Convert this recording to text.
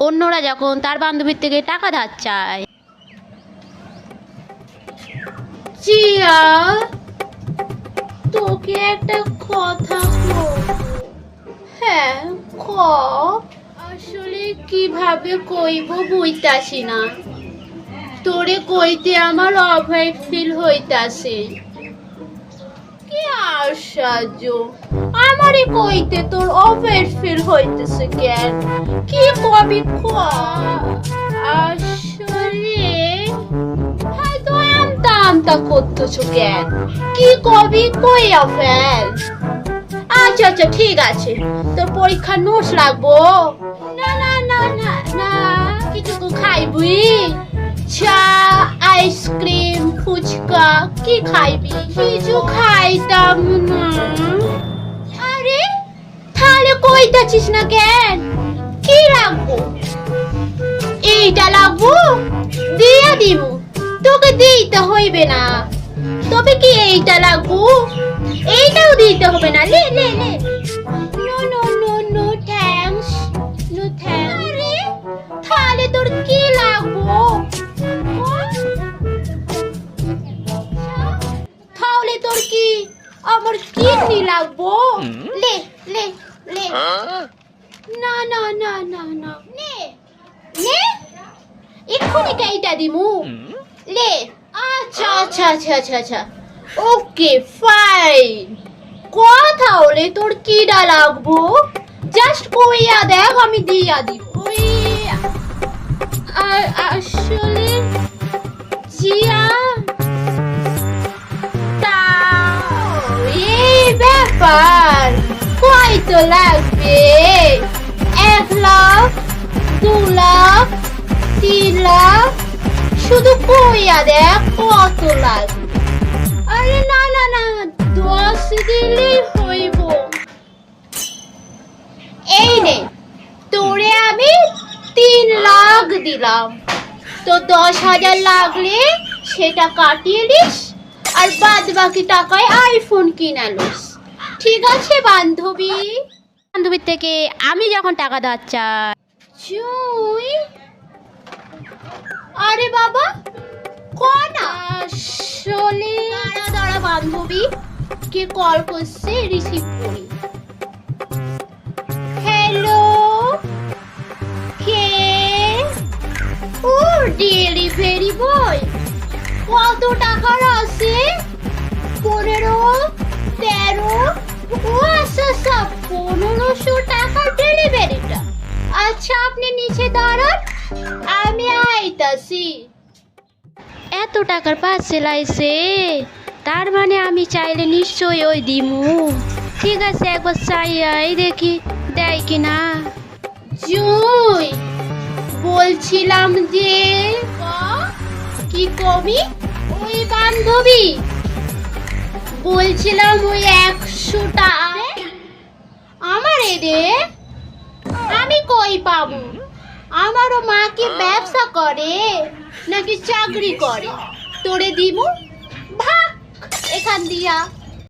অন্যরা যখন তার বান্ধবীর থেকে টাকা ধার চায়। জিয়া, তোকে একটা কথা হ্যাঁ ক আসলে কিভাবে কইব বুঝতাছি না। তোরে কইতে আমার অভয় ফিল হইতাছে। কি আশ্চর্য, আমারই কইতে তোর অভয় ফিল হইতেছে কেন? কি কবি আসলে হয়তো আমতা আমতা করতেছো কেন? কি কবি কইয়া ফেল। আচ্ছা আচ্ছা ঠিক আছে, তোর পরীক্ষা নোটস লাগবো? না না না না না, কিছু খাইবি? চা, আইসক্রিম, ফুচকা কি খাইবি? কিছু খাইতাম না। আরে তাহলে কইতাছিস না কেন? কি লাগবো? এইটা লাগবো, দিয়া দিমু। তোকে দিতে হইবে না। তবে কি এইটা লাগবো? এইটাও দিতে হবে না। লে লে লে। No no no no thanks, no thanks. আরে তাহলে তোর কি লাগবো? তাহলে তোর কি আমার কিডনি লাগবো? লে লে লে। না না না না না, নে নে, এক্ষুনি এইটা দিমু। লে। আচ্ছা আচ্ছা আচ্ছা আচ্ছা আচ্ছা, ওকে ফাইন। কথা হলে তোর কিডা লাগবো জাস্ট কইয়া দেখ, আমি দিয়া দিব। আসলে জিয়া, তা এই ব্যাপার। কত লাগবে? 1 লাখ, 2 লাখ, 3 লাখ? শুধু কইয়া দেখ কত লাগবে। আরে না না না, 10 দিলেই হইব। এই নে, তোরে আমি 3 লাখ দিলাম। তো 10,000 লাগলে সেটা কাটিয়ে দিস, আর বাদ বাকি টাকায় আইফোন কিনালোস। ঠিক আছে বান্ধবী? বান্ধবীর থেকে আমি যখন টাকা ধার চাই। চুই, আরে বাবা কোনা, আসলে দাঁড়া দাঁড়া, বান্ধবী কে কল করছে, রিসিভ করি। হ্যালো, কে? ও ডেলিভারি বয়। কত টাকার আছে? 15, 13? ও আচ্ছা আচ্ছা, 1500 টাকার ডেলিভারিটা। আচ্ছা আপনি নিচে দাঁড়ান, আমি আইতাছি। এত টাকার পার্সেল আইছে, তার মানে আমি চাইলে নিশ্চয়ই ওই দিমু। ঠিক আছে, একবার চাইয়াই দেখি দেয় কিনা। জুই, বলছিলাম যে কি কবি? ওই বান্ধবী বলছিলাম ওই 100টা আমার রে। আমি কই পাবো? আমারও মা কি ব্যবসা করে নাকি চাকরি করে? তোরে দিমু, ভাগ এখান দিয়া।